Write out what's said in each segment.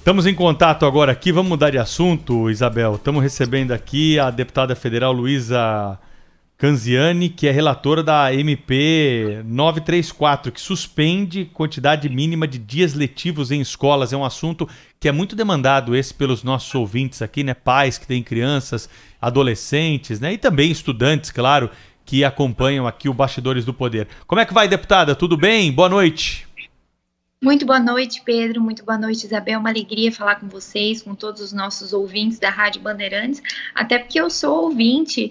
Estamos em contato agora aqui, vamos mudar de assunto, Isabel. Estamos recebendo aqui a deputada federal Luísa Canziani, que é relatora da MP 934, que suspende quantidade mínima de dias letivos em escolas. É um assunto que é muito demandado esse pelos nossos ouvintes aqui, né? Pais que têm crianças, adolescentes, né? E também estudantes, claro, que acompanham aqui o Bastidores do Poder. Como é que vai, deputada? Tudo bem? Boa noite. Muito boa noite, Pedro. Muito boa noite, Isabel. Uma alegria falar com vocês, com todos os nossos ouvintes da Rádio Bandeirantes, até porque eu sou ouvinte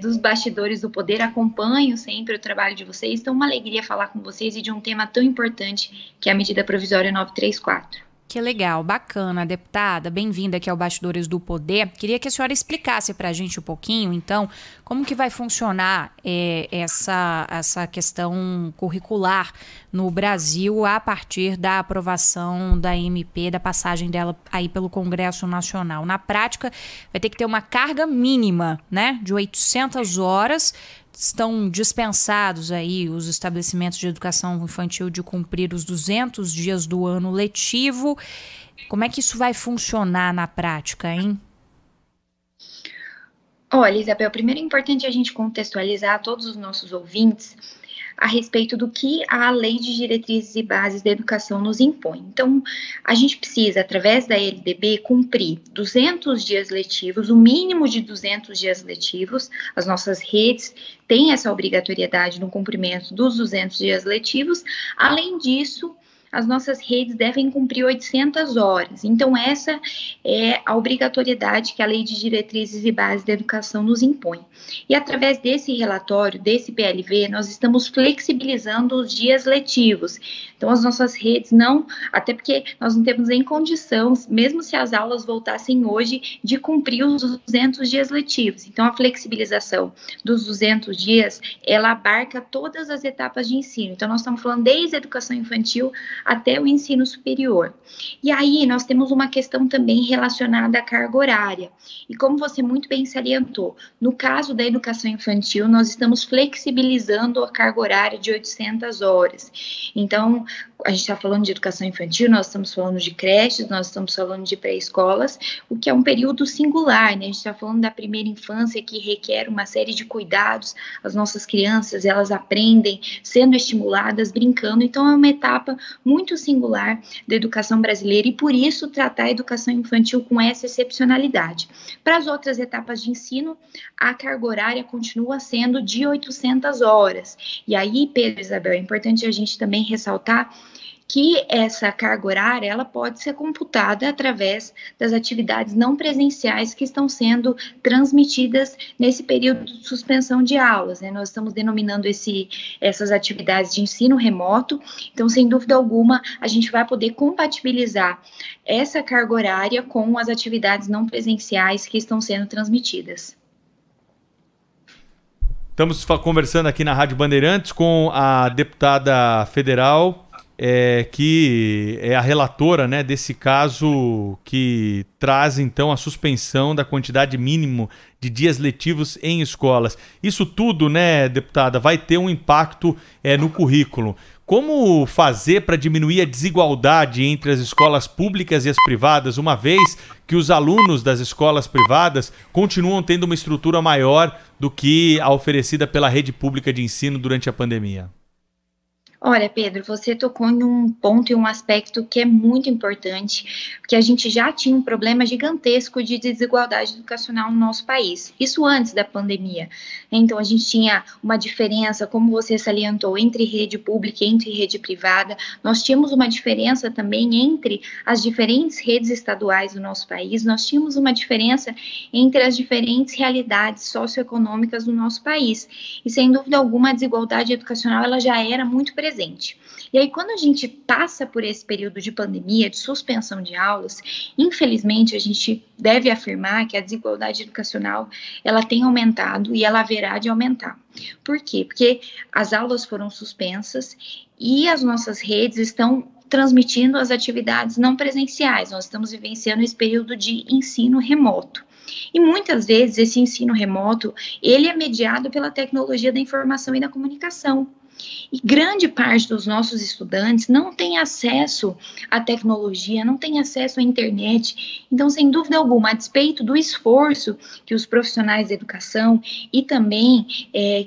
dos Bastidores do Poder, acompanho sempre o trabalho de vocês, então uma alegria falar com vocês e de um tema tão importante que é a medida provisória 934. Que legal, bacana, deputada, bem-vinda aqui ao Bastidores do Poder. Queria que a senhora explicasse para a gente um pouquinho, então, como que vai funcionar essa questão curricular no Brasil a partir da aprovação da MP, da passagem dela aí pelo Congresso Nacional. Na prática, vai ter que ter uma carga mínima, né, de 800 horas. Estão dispensados aí os estabelecimentos de educação infantil de cumprir os 200 dias do ano letivo. Como é que isso vai funcionar na prática, hein? Olha, Isabel, primeiro é importante a gente contextualizar todos os nossos ouvintes a respeito do que a Lei de Diretrizes e Bases da Educação nos impõe. Então, a gente precisa, através da LDB, cumprir 200 dias letivos, o mínimo de 200 dias letivos. As nossas redes têm essa obrigatoriedade no cumprimento dos 200 dias letivos. Além disso, as nossas redes devem cumprir 800 horas. Então, essa é a obrigatoriedade que a Lei de Diretrizes e Bases da Educação nos impõe. E através desse relatório, desse PLV, nós estamos flexibilizando os dias letivos. Então, as nossas redes não, até porque nós não temos em condição, mesmo se as aulas voltassem hoje, de cumprir os 200 dias letivos. Então, a flexibilização dos 200 dias, ela abarca todas as etapas de ensino. Então, nós estamos falando desde a educação infantil até o ensino superior. E aí, nós temos uma questão também relacionada à carga horária. E como você muito bem salientou, no caso da educação infantil, nós estamos flexibilizando a carga horária de 800 horas. Então, a gente está falando de educação infantil, nós estamos falando de creches, nós estamos falando de pré-escolas, o que é um período singular, né? A gente está falando da primeira infância, que requer uma série de cuidados. As nossas crianças, elas aprendem sendo estimuladas, brincando. Então, é uma etapa muito singular da educação brasileira e, por isso, tratar a educação infantil com essa excepcionalidade. Para as outras etapas de ensino, a carga horária continua sendo de 800 horas. E aí, Pedro e Isabel, é importante a gente também ressaltar que essa carga horária, ela pode ser computada através das atividades não presenciais que estão sendo transmitidas nesse período de suspensão de aulas, né? Nós estamos denominando essas atividades de ensino remoto. Então, sem dúvida alguma, a gente vai poder compatibilizar essa carga horária com as atividades não presenciais que estão sendo transmitidas. Estamos conversando aqui na Rádio Bandeirantes com a deputada federal, que é a relatora, né, desse caso que traz, então, a suspensão da quantidade mínima de dias letivos em escolas. Isso tudo, né, deputada, vai ter um impacto no currículo. Como fazer para diminuir a desigualdade entre as escolas públicas e as privadas, uma vez que os alunos das escolas privadas continuam tendo uma estrutura maior do que a oferecida pela rede pública de ensino durante a pandemia? Olha, Pedro, você tocou em um ponto e um aspecto que é muito importante, porque a gente já tinha um problema gigantesco de desigualdade educacional no nosso país, isso antes da pandemia. Então, a gente tinha uma diferença, como você salientou, entre rede pública e entre rede privada. Nós tínhamos uma diferença também entre as diferentes redes estaduais do nosso país, nós tínhamos uma diferença entre as diferentes realidades socioeconômicas do nosso país. E, sem dúvida alguma, a desigualdade educacional ela já era muito presente. E aí, quando a gente passa por esse período de pandemia, de suspensão de aulas, infelizmente, a gente deve afirmar que a desigualdade educacional, ela tem aumentado e ela haverá de aumentar. Por quê? Porque as aulas foram suspensas e as nossas redes estão transmitindo as atividades não presenciais. Nós estamos vivenciando esse período de ensino remoto. E muitas vezes esse ensino remoto, ele é mediado pela tecnologia da informação e da comunicação. E grande parte dos nossos estudantes não tem acesso à tecnologia, não tem acesso à internet. Então, sem dúvida alguma, a despeito do esforço que os profissionais da educação e também,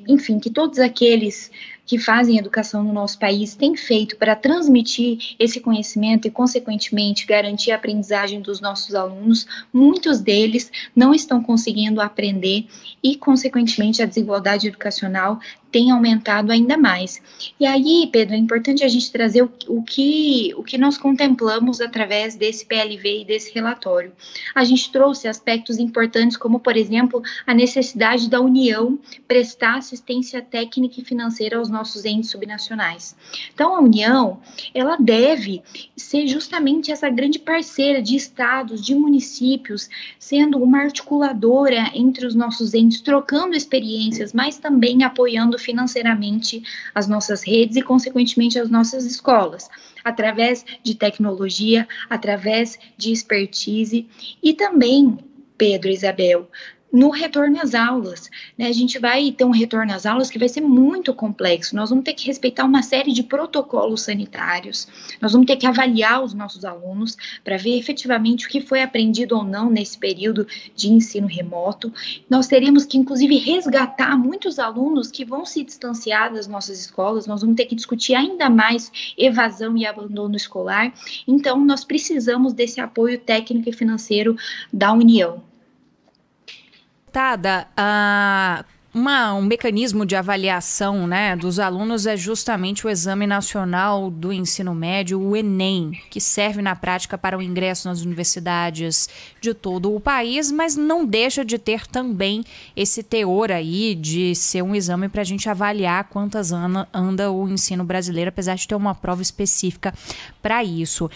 enfim, que todos aqueles que fazem educação no nosso país têm feito para transmitir esse conhecimento e, consequentemente, garantir a aprendizagem dos nossos alunos, muitos deles não estão conseguindo aprender e, consequentemente, a desigualdade educacional tem aumentado ainda mais. E aí, Pedro, é importante a gente trazer o que nós contemplamos através desse PLV e desse relatório. A gente trouxe aspectos importantes como, por exemplo, a necessidade da União prestar assistência técnica e financeira aos nossos entes subnacionais. Então, a União, ela deve ser justamente essa grande parceira de estados, de municípios, sendo uma articuladora entre os nossos entes, trocando experiências, mas também apoiando financeiramente as nossas redes e, consequentemente, as nossas escolas, através de tecnologia, através de expertise e também, Pedro e Isabel, no retorno às aulas, né? A gente vai ter um retorno às aulas que vai ser muito complexo, nós vamos ter que respeitar uma série de protocolos sanitários, nós vamos ter que avaliar os nossos alunos para ver efetivamente o que foi aprendido ou não nesse período de ensino remoto, nós teremos que inclusive resgatar muitos alunos que vão se distanciar das nossas escolas, nós vamos ter que discutir ainda mais evasão e abandono escolar, então nós precisamos desse apoio técnico e financeiro da União. Deputada, um mecanismo de avaliação, né, dos alunos é justamente o Exame Nacional do Ensino Médio, o Enem, que serve na prática para o ingresso nas universidades de todo o país, mas não deixa de ter também esse teor aí de ser um exame para a gente avaliar quantas anda o ensino brasileiro, apesar de ter uma prova específica para isso.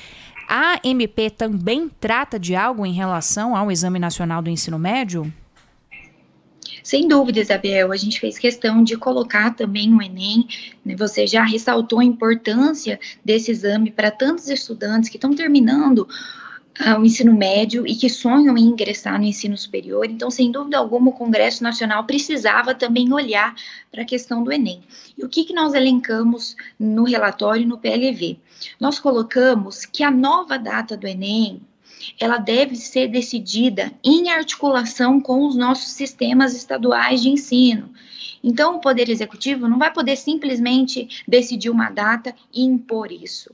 A MP também trata de algo em relação ao Exame Nacional do Ensino Médio? Sem dúvida, Isabel, a gente fez questão de colocar também o Enem, né? Você já ressaltou a importância desse exame para tantos estudantes que estão terminando o ensino médio e que sonham em ingressar no ensino superior. Então, sem dúvida alguma, o Congresso Nacional precisava também olhar para a questão do Enem. E o que nós elencamos no relatório e no PLV? Nós colocamos que a nova data do Enem, ela deve ser decidida em articulação com os nossos sistemas estaduais de ensino. Então, o Poder Executivo não vai poder simplesmente decidir uma data e impor isso.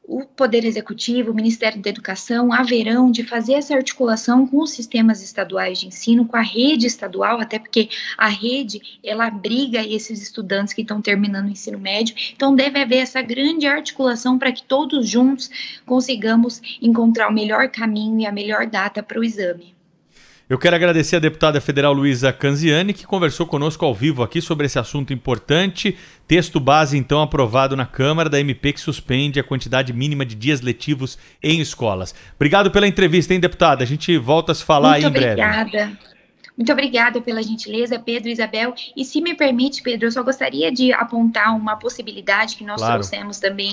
O Poder Executivo, o Ministério da Educação, haverão de fazer essa articulação com os sistemas estaduais de ensino, com a rede estadual, até porque a rede, ela abriga esses estudantes que estão terminando o ensino médio, então deve haver essa grande articulação para que todos juntos consigamos encontrar o melhor caminho e a melhor data para o exame. Eu quero agradecer a deputada federal Luísa Canziani, que conversou conosco ao vivo aqui sobre esse assunto importante. Texto base, então, aprovado na Câmara da MP que suspende a quantidade mínima de dias letivos em escolas. Obrigado pela entrevista, hein, deputada? A gente volta a se falar aí em breve. Muito obrigada pela gentileza, Pedro e Isabel. E se me permite, Pedro, eu só gostaria de apontar uma possibilidade que nós trouxemos também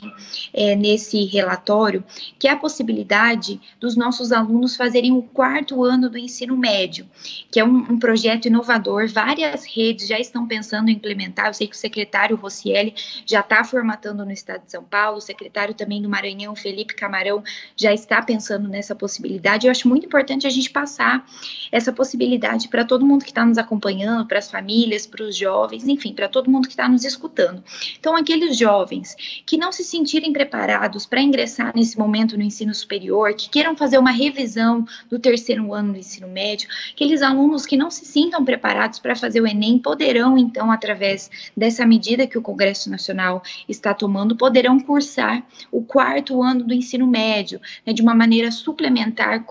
nesse relatório, que é a possibilidade dos nossos alunos fazerem o 4º ano do ensino médio, que é um projeto inovador. Várias redes já estão pensando em implementar. Eu sei que o secretário Rossielli já está formatando no estado de São Paulo, o secretário também do Maranhão, Felipe Camarão, já está pensando nessa possibilidade. Eu acho muito importante a gente passar essa possibilidade para todo mundo que está nos acompanhando, para as famílias, para os jovens, enfim, para todo mundo que está nos escutando. Então, aqueles jovens que não se sentirem preparados para ingressar nesse momento no ensino superior, que queiram fazer uma revisão do 3º ano do ensino médio, aqueles alunos que não se sintam preparados para fazer o Enem, poderão, então, através dessa medida que o Congresso Nacional está tomando, poderão cursar o 4º ano do ensino médio, né, de uma maneira suplementar,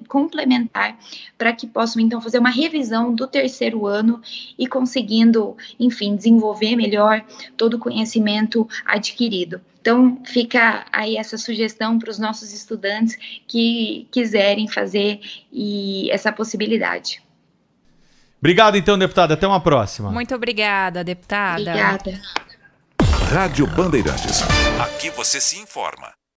complementar, para que possam, então, fazer uma revisão do 3º ano e conseguindo, enfim, desenvolver melhor todo o conhecimento adquirido. Então, fica aí essa sugestão para os nossos estudantes que quiserem fazer essa possibilidade. Obrigado, então, deputada. Até uma próxima. Muito obrigada, deputada. Obrigada. Rádio Bandeirantes. Aqui você se informa.